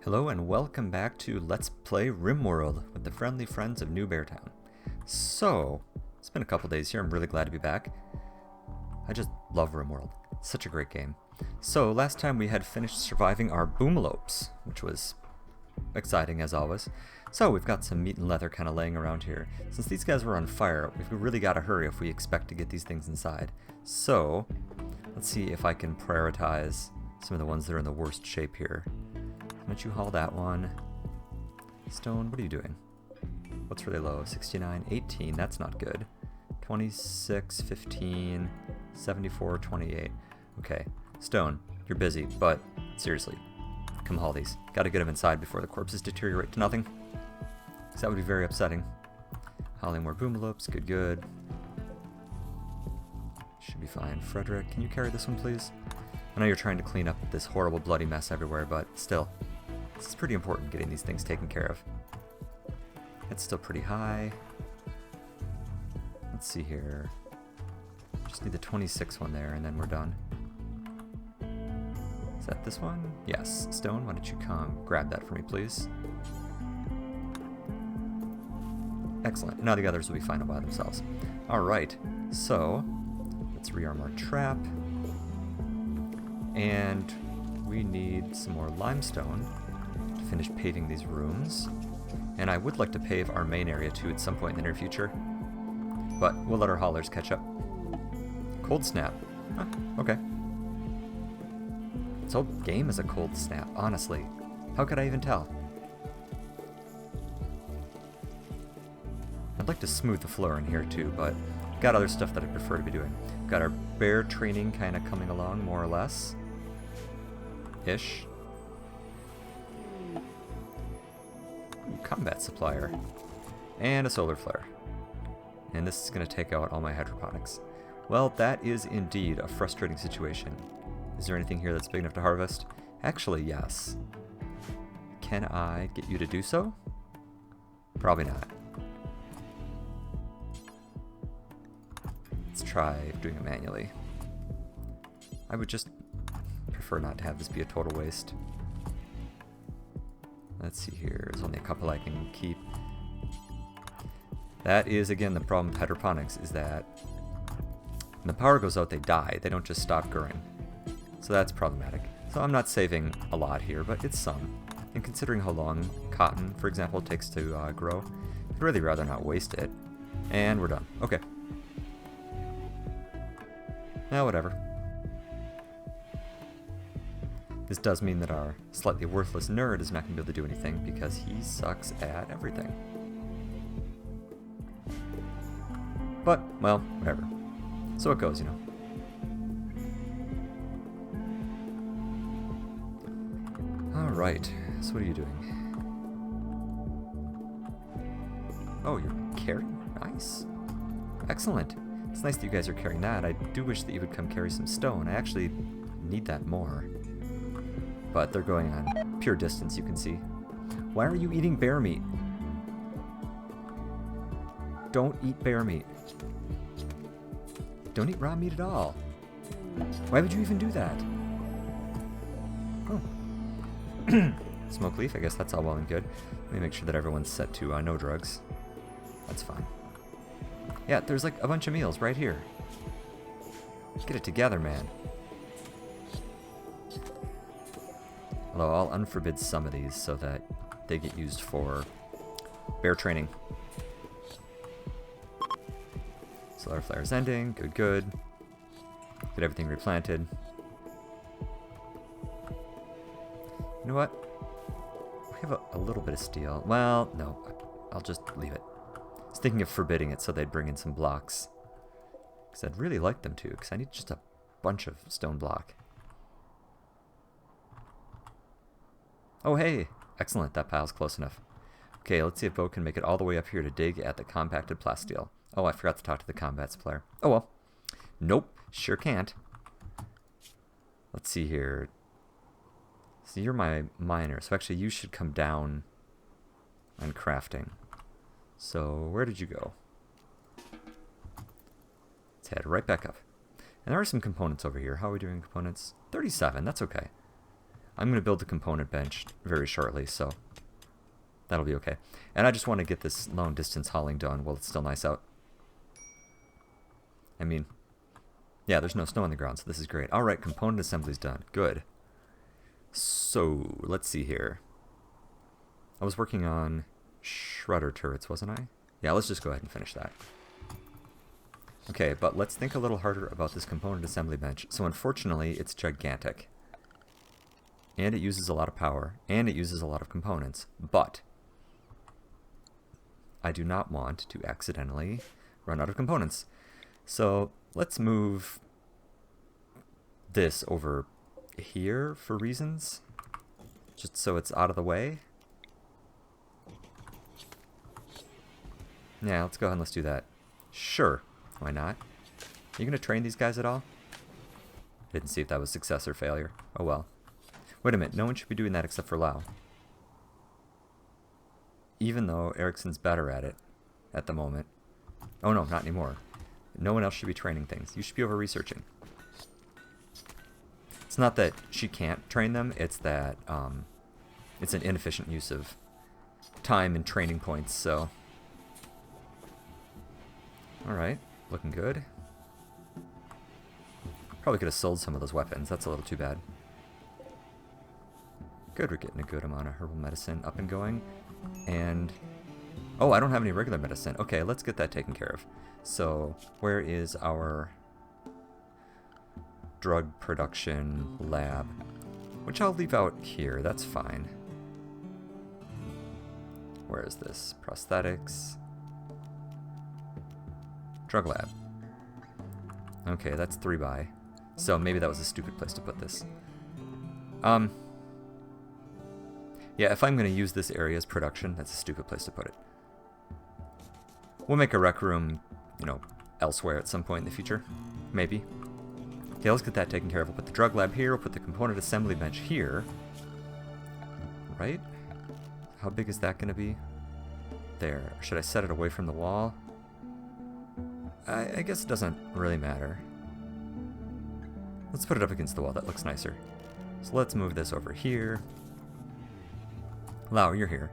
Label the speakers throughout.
Speaker 1: Hello and welcome back to Let's Play Rimworld with the friendly friends of New Beartown. So, it's been a couple days here, I'm really glad to be back. I just love Rimworld, it's such a great game. So, last time we had finished surviving our boomalopes, which was exciting as always. So, we've got some meat and leather kind of laying around here. Since these guys were on fire, we've really got to hurry if we expect to get these things inside. So, let's see if I can prioritize some of the ones that are in the worst shape here. Why don't you haul that one? Stone, what are you doing? What's really low? 69, 18, that's not good. 26, 15, 74, 28. Okay, Stone, you're busy, but seriously, come haul these. Gotta get them inside before the corpses deteriorate to nothing. Because that would be very upsetting. Hauling more boomalopes, good. Should be fine. Frederick, can you carry this one, please? I know you're trying to clean up this horrible bloody mess everywhere, but still. This is pretty important, getting these things taken care of. It's still pretty high. Let's see here. Just need the 26 one there, and then we're done. Is that this one? Yes. Stone, why don't you come grab that for me, please? Excellent. Now the others will be fine by themselves. Alright, so let's rearm our trap. And we need some more limestone to finish paving these rooms. And I would like to pave our main area too at some point in the near future. But we'll let our haulers catch up. Cold snap. Huh, okay. This whole game is a cold snap, honestly. How could I even tell? I'd like to smooth the floor in here too, but got other stuff that I prefer to be doing. Got our bear training kind of coming along, more or less. Ish. Combat supplier. And a solar flare. And this is going to take out all my hydroponics. Well, that is indeed a frustrating situation. Is there anything here that's big enough to harvest? Actually, yes. Can I get you to do so? Probably not. Let's try doing it manually. I would just prefer not to have this be a total waste. Let's see here, there's only a couple I can keep. That is, again, the problem with hydroponics, is that when the power goes out, they die. They don't just stop growing. So that's problematic. So I'm not saving a lot here, but it's some. And considering how long cotton, for example, takes to grow, I'd really rather not waste it. And we're done. Okay. Now, whatever. This does mean that our slightly worthless nerd is not going to be able to do anything because he sucks at everything. But, well, whatever. So it goes, you know. Alright, so what are you doing? Oh, you're carrying? Nice. Excellent. It's nice that you guys are carrying that. I do wish that you would come carry some stone. I actually need that more. But they're going on pure distance, you can see. Why are you eating bear meat? Don't eat bear meat. Don't eat raw meat at all. Why would you even do that? Oh. Smoke leaf, I guess that's all well and good. Let me make sure that everyone's set to no drugs. That's fine. Yeah, there's like a bunch of meals right here. Get it together, man. Although I'll unforbid some of these so that they get used for bear training. Solar flare's ending. Good. Get everything replanted. You know what? We have a little bit of steel. Well, no. I'll just leave it. I was thinking of forbidding it so they'd bring in some blocks. Because I'd really like them to, because I need just a bunch of stone block. Oh, hey! Excellent, that pile's close enough. Okay, let's see if Bo can make it all the way up here to dig at the compacted plasteel. Oh, I forgot to talk to the combat supplier. Oh well. Nope, sure can't. Let's see here. So you're my miner, so actually you should come down on crafting. So, where did you go? Let's head right back up. And there are some components over here. How are we doing components? 37, that's okay. I'm going to build the component bench very shortly, so that'll be okay. And I just want to get this long distance hauling done while it's still nice out. I mean, yeah, there's no snow on the ground, so this is great. Alright, component assembly's done. Good. So, let's see here. I was working on shredder turrets, wasn't I? Yeah, let's just go ahead and finish that. Okay, but let's think a little harder about this component assembly bench. So unfortunately, it's gigantic. And it uses a lot of power, and it uses a lot of components. But I do not want to accidentally run out of components. So let's move this over here for reasons, just so it's out of the way. Yeah, let's go ahead and let's do that. Sure, why not? Are you going to train these guys at all? Didn't see if that was success or failure. Oh well. Wait a minute, no one should be doing that except for Lau. Even though Ericsson's better at it at the moment. Oh no, not anymore. No one else should be training things. You should be over researching. It's not that she can't train them, it's that it's an inefficient use of time and training points, so. Alright, looking good. Probably could have sold some of those weapons, that's a little too bad. Good, we're getting a good amount of herbal medicine up and going. And, oh, I don't have any regular medicine. Okay, let's get that taken care of. So, where is our drug production lab? Which I'll leave out here, that's fine. Where is this? Prosthetics. Drug lab. Okay, that's 3 by. So maybe that was a stupid place to put this. Yeah, if I'm going to use this area as production, that's a stupid place to put it. We'll make a rec room, you know, elsewhere at some point in the future. Maybe. Okay, let's get that taken care of. We'll put the drug lab here. We'll put the component assembly bench here. Right? How big is that going to be? There. Or should I set it away from the wall? I guess it doesn't really matter. Let's put it up against the wall. That looks nicer. So let's move this over here. Lau, you're here.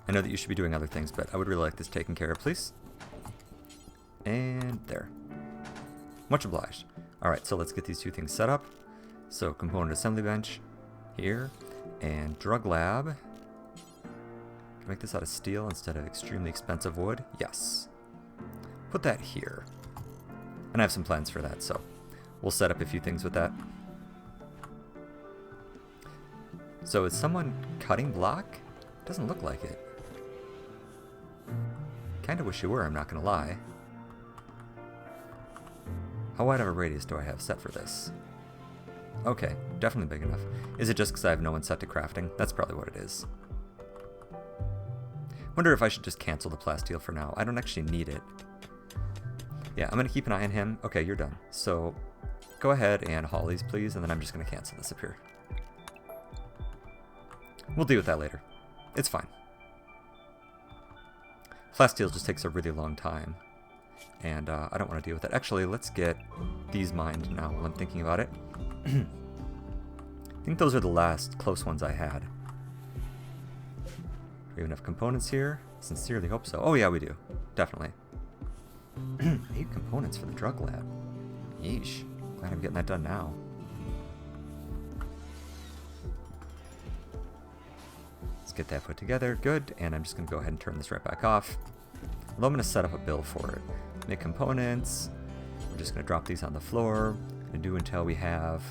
Speaker 1: I know that you should be doing other things, but I would really like this taken care of, please. And there. Much obliged. Alright, so let's get these two things set up. So, component assembly bench here, and drug lab. Can I make this out of steel instead of extremely expensive wood? Yes. Put that here. And I have some plans for that, so we'll set up a few things with that. So is someone cutting block? Doesn't look like it. Kinda wish you were, I'm not gonna lie. How wide of a radius do I have set for this? Okay, definitely big enough. Is it just because I have no one set to crafting? That's probably what it is. Wonder if I should just cancel the plasteel for now. I don't actually need it. Yeah, I'm gonna keep an eye on him. Okay, you're done. So, go ahead and haul these, please, and then I'm just gonna cancel this up here. We'll deal with that later. It's fine. Plasteel just takes a really long time, and I don't want to deal with it. Actually, let's get these mined now while I'm thinking about it. I think those are the last close ones I had. Do we have enough components here? Sincerely hope so. Oh yeah, we do. Definitely. 8 components for the drug lab. Yeesh. Glad I'm getting that done now. Let's get that put together. Good. And I'm just going to go ahead and turn this right back off. Although I'm going to set up a bill for it. Make components. We're just going to drop these on the floor. And do until we have...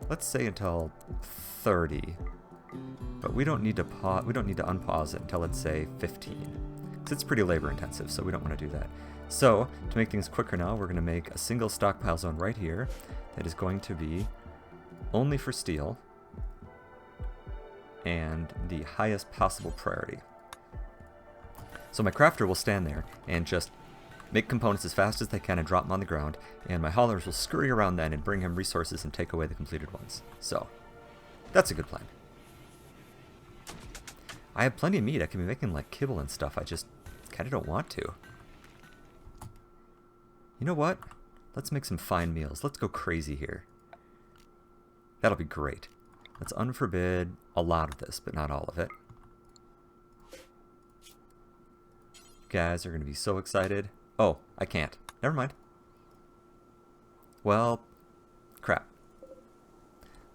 Speaker 1: let's say until 30. But we don't need to unpause it until, let's say, 15. Because it's pretty labor intensive, so we don't want to do that. So, to make things quicker now, we're going to make a single stockpile zone right here that is going to be only for steel and the highest possible priority. So my crafter will stand there and just make components as fast as they can and drop them on the ground, and my haulers will scurry around then and bring him resources and take away the completed ones. So, that's a good plan. I have plenty of meat. I can be making like kibble and stuff. I just kind of don't want to. You know what? Let's make some fine meals. Let's go crazy here. That'll be great. Let's unforbid a lot of this, but not all of it. You guys are going to be so excited. Oh, I can't. Never mind. Well, crap.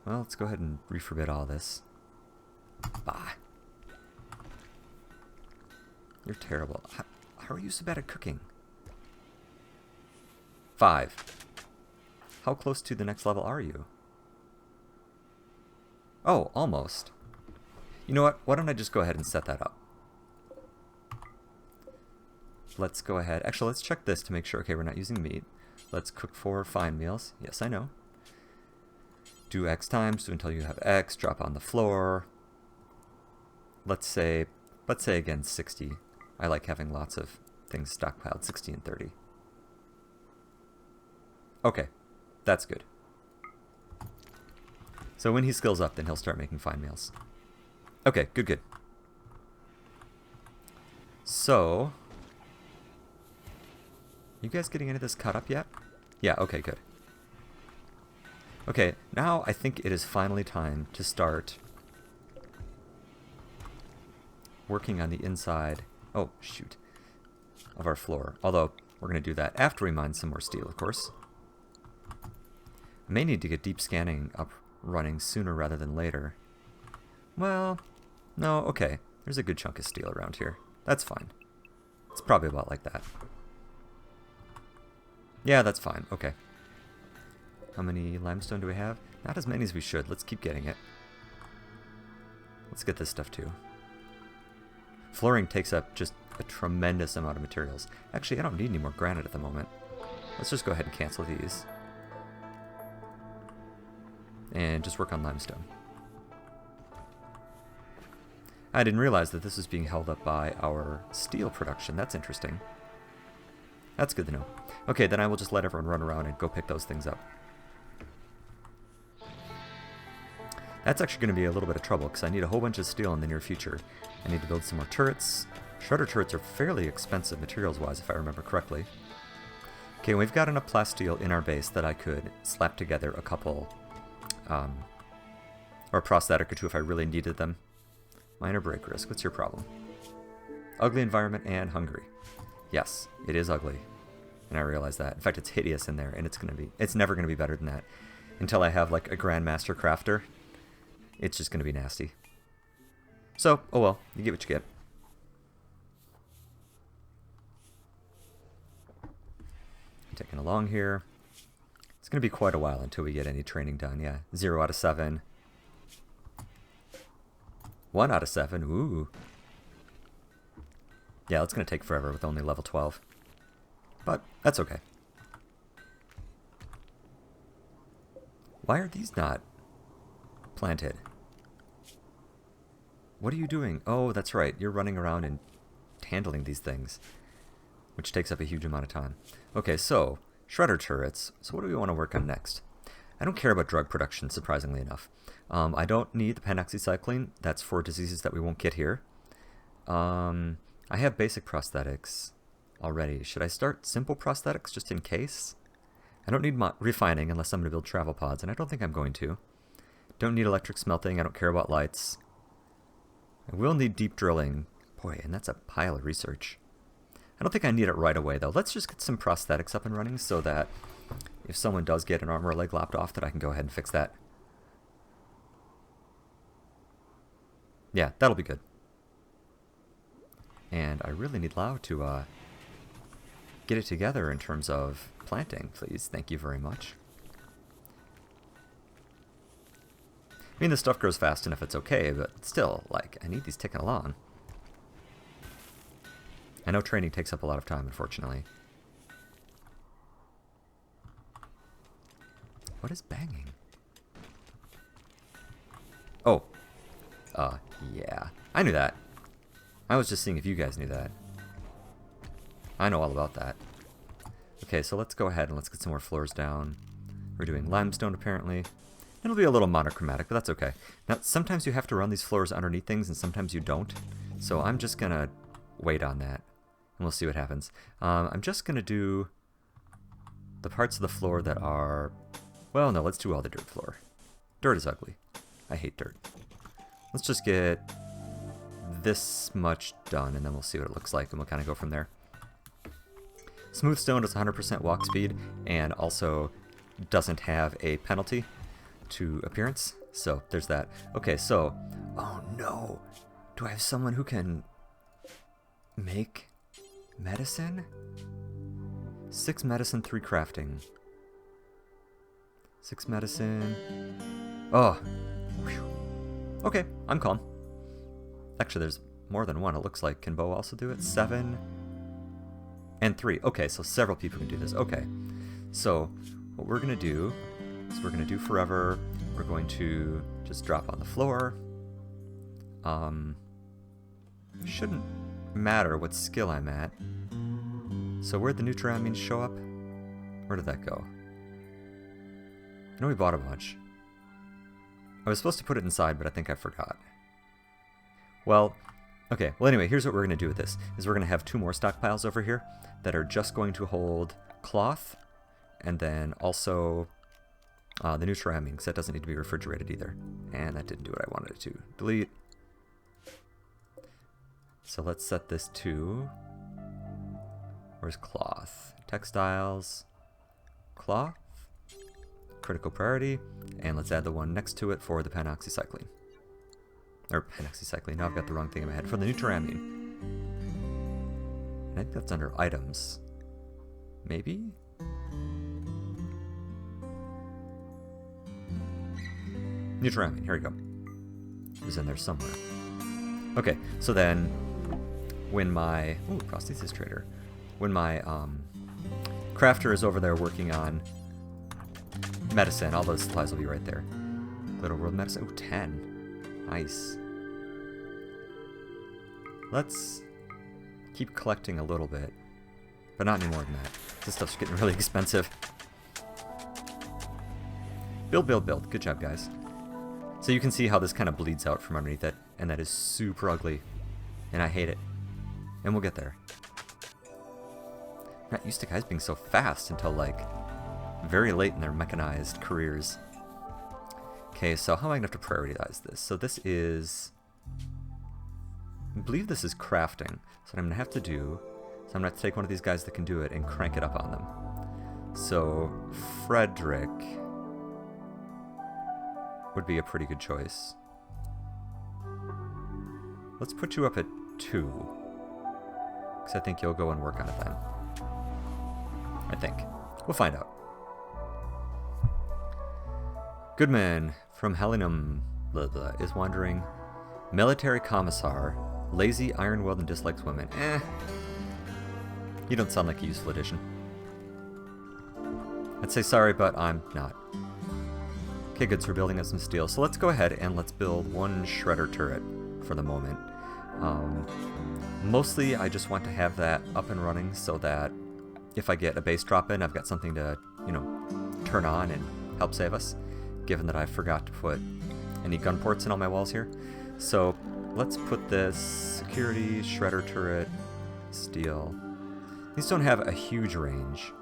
Speaker 1: Well, let's go ahead and reforbid all this. Bah. You're terrible. How are you so bad at cooking? 5. How close to the next level are you? Oh, almost. You know what? Why don't I just go ahead and set that up? Let's go ahead. Actually, let's check this to make sure. Okay, we're not using meat. Let's cook 4 fine meals. Yes, I know. Do X times until you have X. Drop on the floor. Let's say again 60. I like having lots of things stockpiled. 60 and 30. Okay, that's good. So when he skills up, then he'll start making fine meals. Okay, good. So, you guys getting into this caught up yet? Yeah, okay, good. Okay, now I think it is finally time to start working on the inside, oh shoot, of our floor. Although, we're going to do that after we mine some more steel, of course. I may need to get deep scanning up running sooner rather than later. Well, no, okay. There's a good chunk of steel around here. That's fine. It's probably about like that. Yeah, that's fine. Okay. How many limestone do we have? Not as many as we should. Let's keep getting it. Let's get this stuff too. Flooring takes up just a tremendous amount of materials. Actually, I don't need any more granite at the moment. Let's just go ahead and cancel these. And just work on limestone. I didn't realize that this was being held up by our steel production. That's interesting. That's good to know. Okay, then I will just let everyone run around and go pick those things up. That's actually going to be a little bit of trouble because I need a whole bunch of steel in the near future. I need to build some more turrets. Shredder turrets are fairly expensive materials-wise, if I remember correctly. Okay, we've got enough plasteel in our base that I could slap together a couple, or a prosthetic or two if I really needed them. Minor break risk. What's your problem? Ugly environment and hungry. Yes, it is ugly. And I realize that. In fact, it's hideous in there, and it's never going to be better than that. Until I have, like, a Grandmaster Crafter, it's just going to be nasty. So, oh well, you get what you get. Taking along here. It's going to be quite a while until we get any training done, yeah. 0 out of 7. 1 out of 7, ooh. Yeah, it's going to take forever with only level 12. But, that's okay. Why are these not planted? What are you doing? Oh, that's right. You're running around and handling these things, which takes up a huge amount of time. Okay, so, shredder turrets. So what do we want to work on next? I don't care about drug production, surprisingly enough. I don't need the panoxycycline. That's for diseases that we won't get here. I have basic prosthetics already. Should I start simple prosthetics just in case? I don't need refining unless I'm going to build travel pods, and I don't think I'm going to. Don't need electric smelting. I don't care about lights. I will need deep drilling. Boy, and that's a pile of research. I don't think I need it right away, though. Let's just get some prosthetics up and running so that if someone does get an arm or leg lopped off, that I can go ahead and fix that. Yeah, that'll be good. And I really need Lau to get it together in terms of planting, please. Thank you very much. I mean, the stuff grows fast enough, it's okay, but still, like, I need these ticking along. I know training takes up a lot of time, unfortunately. What is banging? Oh. Yeah. I knew that. I was just seeing if you guys knew that. I know all about that. Okay, so let's go ahead and let's get some more floors down. We're doing limestone, apparently. It'll be a little monochromatic, but that's okay. Now, sometimes you have to run these floors underneath things, and sometimes you don't. So I'm just going to wait on that, and we'll see what happens. I'm just going to do the parts of the floor that are... Well, no, let's do all the dirt floor. Dirt is ugly. I hate dirt. Let's just get this much done, and then we'll see what it looks like, and we'll kind of go from there. Smooth stone does 100% walk speed, and also doesn't have a penalty to appearance. So there's that. Okay, so... Oh no! Do I have someone who can make medicine? 6 medicine, 3 crafting. 6 medicine. Oh! Whew. Okay, I'm calm. Actually, there's more than one, it looks like. Can Bo also do it? 7 and 3. Okay, so several people can do this. Okay. So, what we're going to do is we're going to do forever. We're going to just drop on the floor. Shouldn't matter what skill I'm at. So where'd the Nutriamines show up? Where did that go? I know we bought a bunch. I was supposed to put it inside, but I think I forgot. Well, okay. Well, anyway, here's what we're going to do with this. Is we're going to have 2 more stockpiles over here that are just going to hold cloth, and then also the Nutriamine, because that doesn't need to be refrigerated either. And that didn't do what I wanted it to. Delete. So let's set this to... Where's cloth? Textiles. Cloth. Critical priority. And let's add the one next to it for the panoxycycline. Or panoxycycline. Now I've got the wrong thing in my head. For the Nutriamine. I think that's under items. Maybe? Nutriamine. Here we go. It was in there somewhere. Okay, so then when my... Ooh, prosthesis trader. When my crafter is over there working on medicine, all those supplies will be right there. Glitter World medicine. Ooh, 10. Nice. Let's keep collecting a little bit, but not any more than that. This stuff's getting really expensive. Build, build, build. Good job, guys. So you can see how this kind of bleeds out from underneath it, and that is super ugly, and I hate it. And we'll get there. I'm not used to guys being so fast until, like, very late in their mechanized careers. Okay, so how am I going to have to prioritize this? So this is... I believe this is crafting. So what I'm going to have to do is I'm going to have to take one of these guys that can do it and crank it up on them. So Frederick would be a pretty good choice. Let's put you up at 2. Because I think you'll go and work on it then. I think. We'll find out. Goodman from Helenum is wondering, military commissar, lazy, iron-willed, and dislikes women. You don't sound like a useful addition. I'd say sorry, but I'm not. Okay, good, so we're building up some steel. So let's go ahead and let's build 1 shredder turret for the moment. Mostly I just want to have that up and running so that if I get a base drop in, I've got something to, you know, turn on and help save us, given that I forgot to put any gun ports in all my walls here. So let's put this security, shredder turret, steel. These don't have a huge range,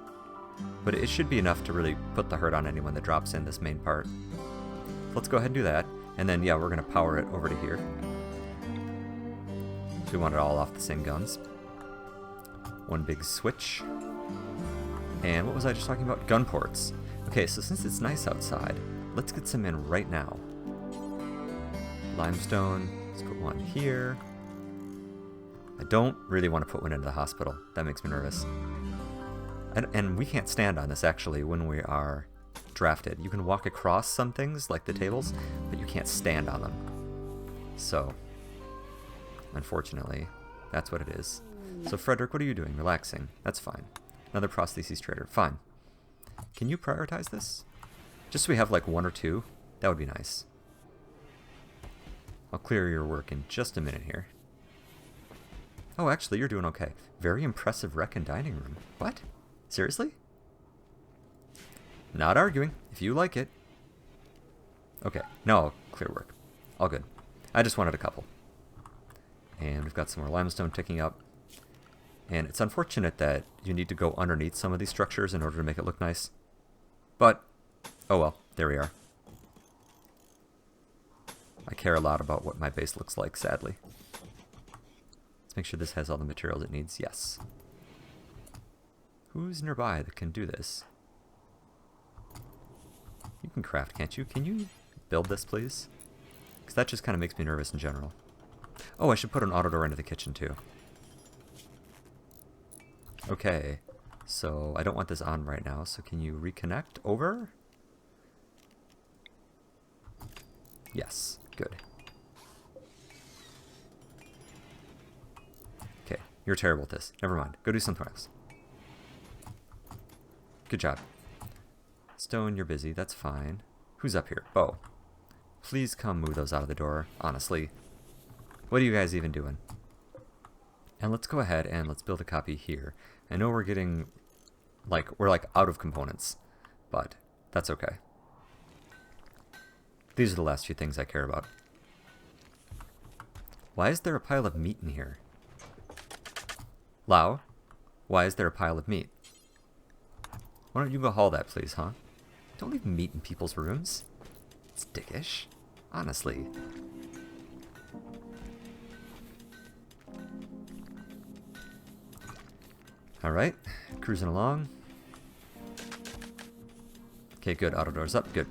Speaker 1: but it should be enough to really put the hurt on anyone that drops in this main part. Let's go ahead and do that, and then yeah, we're going to power it over to here. So we want it all off the same guns. 1 big switch. And what was I just talking about? Gun ports. Okay, so since it's nice outside, let's get some in right now. Limestone. Let's put 1 here. I don't really want to put 1 into the hospital. That makes me nervous. And we can't stand on this, actually, when we are drafted. You can walk across some things, like the tables, but you can't stand on them. So, unfortunately, that's what it is. So, Frederick, what are you doing? Relaxing. That's fine. Another prostheses trader. Fine. Can you prioritize this? Just so we have, like, 1 or 2. That would be nice. I'll clear your work in just a minute here. Oh, actually, you're doing okay. Very impressive rec and dining room. What? Seriously? Not arguing, if you like it. Okay, no, clear work. All good. I just wanted a couple. And we've got some more limestone ticking up. And it's unfortunate that you need to go underneath some of these structures in order to make it look nice. But, oh well, there we are. I care a lot about what my base looks like, sadly. Let's make sure this has all the materials it needs. Yes. Who's nearby that can do this? You can craft, can't you? Can you build this, please? Because that just kind of makes me nervous in general. Oh, I should put an auto door into the kitchen, too. Okay. So, I don't want this on right now, so can you reconnect over? Yes. Good. Okay. You're terrible at this. Never mind. Go do something else. Good job. Stone, you're busy. That's fine. Who's up here? Bo. Please come move those out of the door. Honestly. What are you guys even doing? And let's go ahead and let's build a copy here. I know we're getting, we're out of components, but that's okay. These are the last few things I care about. Why is there a pile of meat in here? Lau, why is there a pile of meat? Why don't you go haul that, please, huh? Don't leave meat in people's rooms. It's dickish. Honestly. Alright, cruising along. Okay, good. Auto doors up. Good.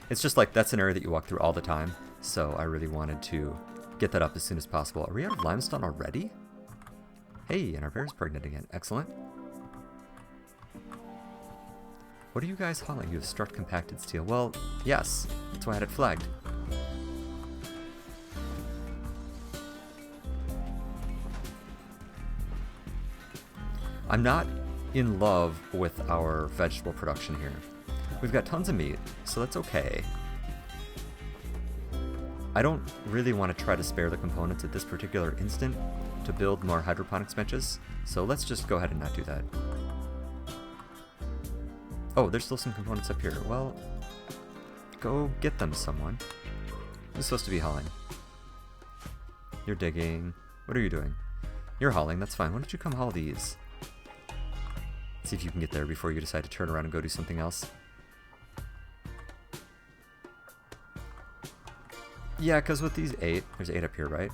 Speaker 1: It's just that's an area that you walk through all the time, so I really wanted to get that up as soon as possible. Are we out of limestone already? Hey, and our bear's pregnant again. Excellent. What are you guys hauling? You have struck compacted steel. Well, yes. That's why I had it flagged. I'm not in love with our vegetable production here. We've got tons of meat, so that's okay. I don't really want to try to spare the components at this particular instant to build more hydroponics benches, so let's just go ahead and not do that. Oh, there's still some components up here. Well, go get them, someone. Who's supposed to be hauling? You're digging. What are you doing? You're hauling, that's fine. Why don't you come haul these? See if you can get there before you decide to turn around and go do something else. Yeah, because with these 8, there's 8 up here, right?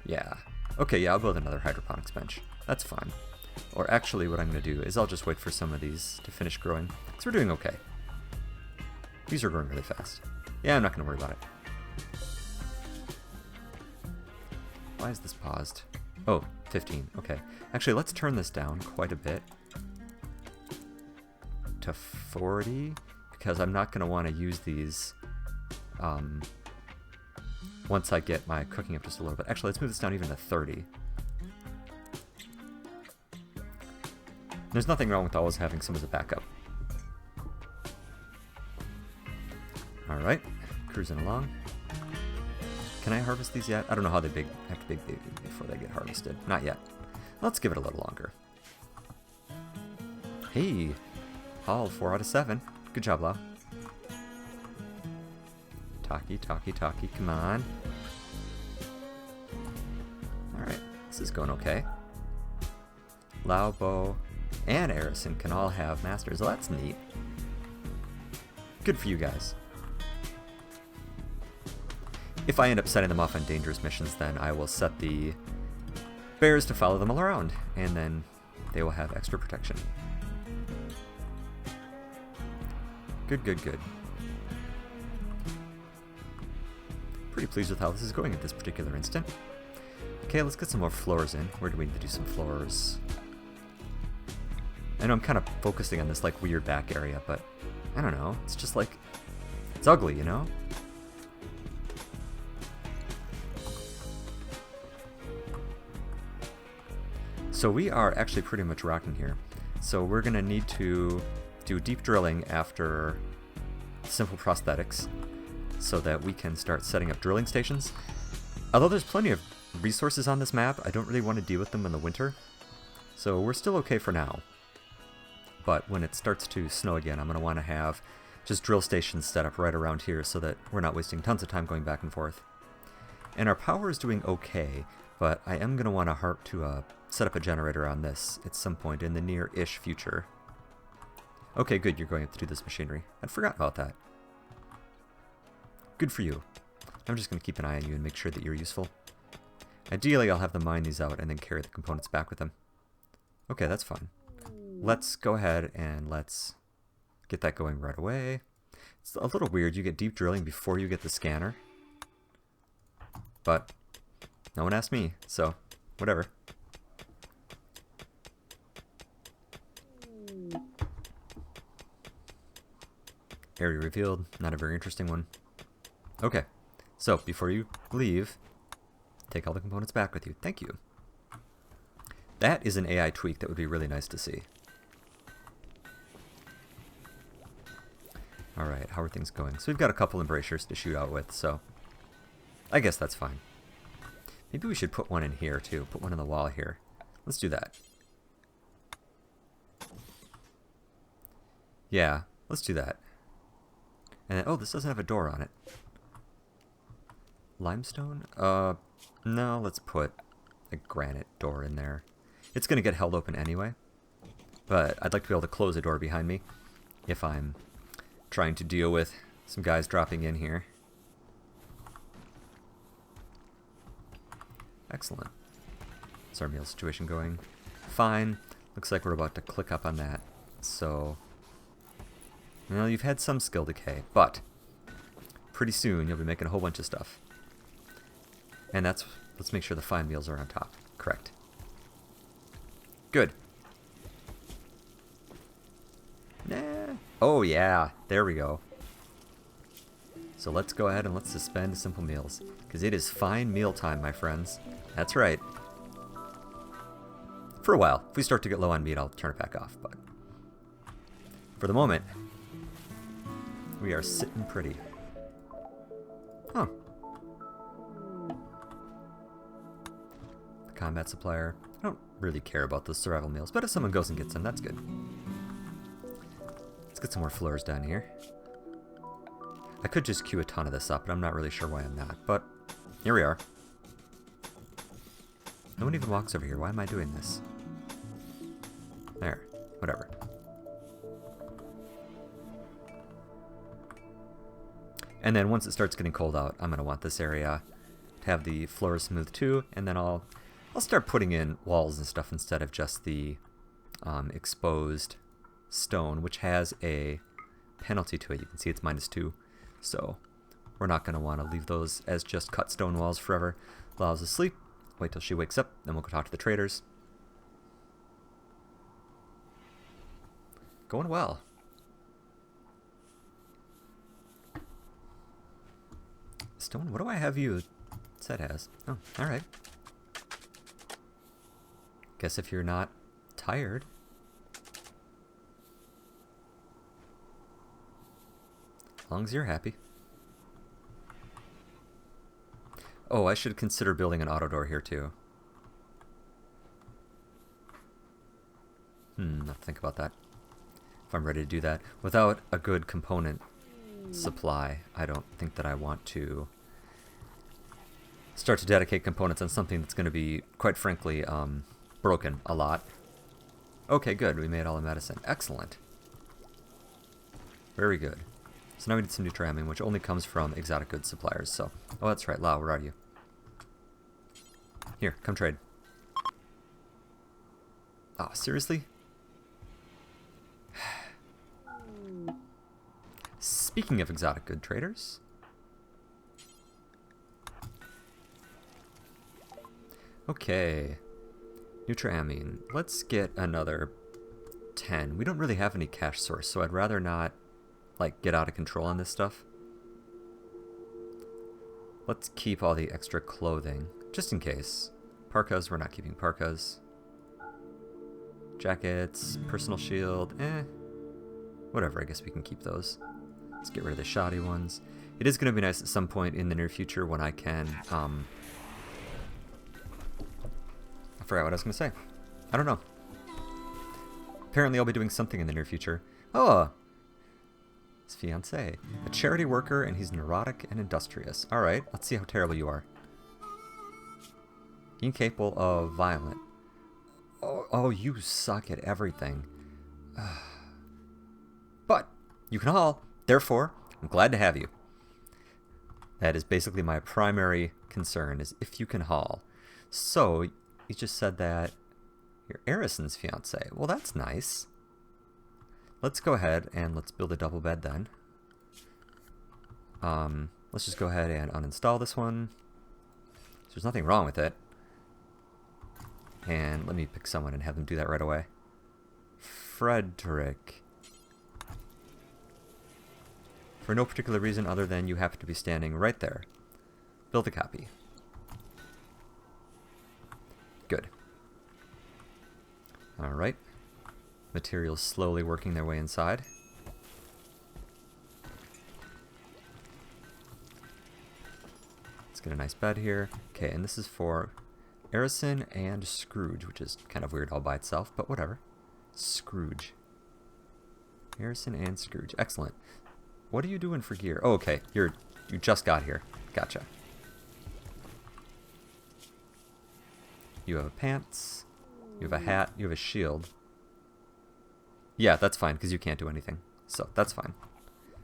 Speaker 1: Yeah. Okay, yeah, I'll build another hydroponics bench. That's fine. Or actually, what I'm going to do is I'll just wait for some of these to finish growing. Because we're doing okay. These are growing really fast. Yeah, I'm not going to worry about it. Why is this paused? Oh, 15. Okay. Actually, let's turn this down quite a bit. To 40. Because I'm not going to want to use these once I get my cooking up just a little bit. Actually, let's move this down even to 30. There's nothing wrong with always having some as a backup. Alright, cruising along. Can I harvest these yet? I don't know how they have to be big before they get harvested. Not yet. Let's give it a little longer. Hey, haul 4 out of 7. Good job, Lau. Talkie, talkie, talkie, come on. Alright, this is going okay. Lau, Bo, and Arison can all have masters. Well, that's neat. Good for you guys. If I end up setting them off on dangerous missions, then I will set the bears to follow them all around, and then they will have extra protection. Good, good, good. Pretty pleased with how this is going at this particular instant. Okay, let's get some more floors in. Where do we need to do some floors? I know I'm kind of focusing on this weird back area, but I don't know. It's just it's ugly, you know? So we are actually pretty much rocking here. So we're going to need to do deep drilling after simple prosthetics so that we can start setting up drilling stations. Although there's plenty of resources on this map, I don't really want to deal with them in the winter. So we're still okay for now. But when it starts to snow again, I'm going to want to have just drill stations set up right around here so that we're not wasting tons of time going back and forth. And our power is doing okay. But I am going to want to set up a generator on this at some point in the near-ish future. Okay, good, you're going up to do this machinery. I'd forgotten about that. Good for you. I'm just going to keep an eye on you and make sure that you're useful. Ideally, I'll have them mine these out and then carry the components back with them. Okay, that's fine. Let's go ahead and let's get that going right away. It's a little weird. You get deep drilling before you get the scanner. But no one asked me, so whatever. Area revealed. Not a very interesting one. Okay, so before you leave, take all the components back with you. Thank you. That is an AI tweak that would be really nice to see. Alright, how are things going? So we've got a couple embracers to shoot out with, so I guess that's fine. Maybe we should put one in here too. Put one on the wall here. Let's do that. Yeah, let's do that. And then, oh, this doesn't have a door on it. Limestone? No, let's put a granite door in there. It's going to get held open anyway. But I'd like to be able to close a door behind me if I'm trying to deal with some guys dropping in here. Excellent. Is our meal situation going? Fine. Looks like we're about to click up on that. So, well, you've had some skill decay, but pretty soon you'll be making a whole bunch of stuff. And let's make sure the fine meals are on top. Correct. Good. Nah. Oh yeah, there we go. So let's go ahead and let's suspend simple meals, because it is fine meal time, my friends. That's right. For a while. If we start to get low on meat, I'll turn it back off, but for the moment, we are sitting pretty. Huh. Combat supplier. I don't really care about the survival meals, but if someone goes and gets them, that's good. Let's get some more floors down here. I could just queue a ton of this up, but I'm not really sure why I'm not. But here we are. No one even walks over here. Why am I doing this? There. Whatever. And then once it starts getting cold out, I'm going to want this area to have the floors smooth too, and then I'll start putting in walls and stuff instead of just the exposed stone, which has a penalty to it. You can see it's -2. So we're not going to want to leave those as just cut stone walls forever. Allows us to sleep. Wait till she wakes up, then we'll go talk to the traders. Going well. Stone, what do I have you set as? Oh, alright. Guess if you're not tired. As long as you're happy. Oh, I should consider building an auto door here too. I'll have to think about that. If I'm ready to do that. Without a good component supply, I don't think that I want to start to dedicate components on something that's going to be, quite frankly, broken a lot. Okay, good. We made all the medicine. Excellent. Very good. So now we need some nutriamine, which only comes from exotic goods suppliers. So, oh, that's right. Lau, where are you? Here, come trade. Oh, seriously? Speaking of exotic good traders. Okay. Nutriamine. Let's get another 10. We don't really have any cash source, so I'd rather not like get out of control on this stuff. Let's keep all the extra clothing just in case. Parkas, we're not keeping parkas. Jackets, personal shield, whatever, I guess we can keep those. Let's get rid of the shoddy ones. It is going to be nice at some point in the near future when I can I forgot what I was going to say. I don't know. Apparently I'll be doing something in the near future. Oh! His fiancé. A charity worker, and he's neurotic and industrious. Alright, let's see how terrible you are. Incapable of violent. Oh, you suck at everything. But you can haul. Therefore, I'm glad to have you. That is basically my primary concern, is if you can haul. So, you just said that you're Arison's fiance. Well, that's nice. Let's go ahead and let's build a double bed then. Let's just go ahead and uninstall this one. There's nothing wrong with it. And let me pick someone and have them do that right away. Frederick. For no particular reason other than you happen to be standing right there. Build a copy. Good. Alright. Materials slowly working their way inside. Let's get a nice bed here. Okay, and this is for Arison and Scrooge, which is kind of weird all by itself, but whatever. Scrooge. Arison and Scrooge. Excellent. What are you doing for gear? Oh, okay. You just got here. Gotcha. You have pants. You have a hat. You have a shield. Yeah, that's fine, because you can't do anything. So, that's fine.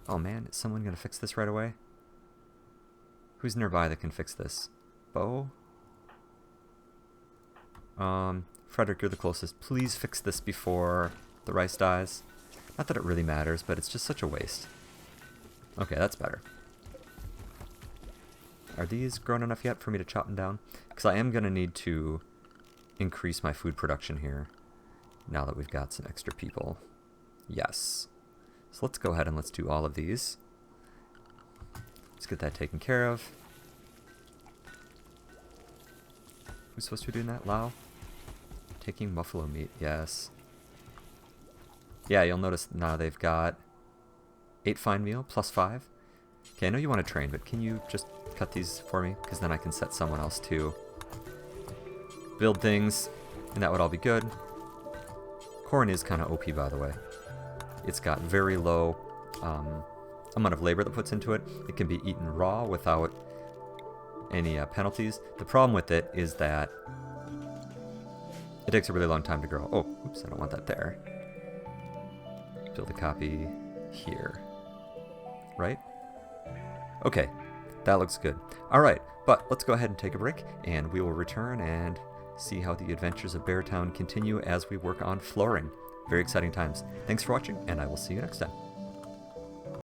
Speaker 1: Oh man, is someone going to fix this right away? Who's nearby that can fix this? Bo? Frederick, you're the closest. Please fix this before the rice dies. Not that it really matters, but it's just such a waste. Okay, that's better. Are these grown enough yet for me to chop them down? Because I am going to need to increase my food production here now that we've got some extra people. Yes. So let's go ahead and let's do all of these. Let's get that taken care of. Who's supposed to be doing that? Lau? Taking buffalo meat, yes. Yeah, you'll notice now they've got 8 fine meal plus 5. Okay, I know you want to train, but can you just cut these for me? Because then I can set someone else to build things, and that would all be good. Corn is kind of OP, by the way. It's got very low amount of labor that puts into it. It can be eaten raw without any penalties. The problem with it is that it takes a really long time to grow. Oh, oops, I don't want that there. Build a copy here. Right? Okay, that looks good. Alright, but let's go ahead and take a break, and we will return and see how the adventures of Beartown continue as we work on flooring. Very exciting times. Thanks for watching, and I will see you next time.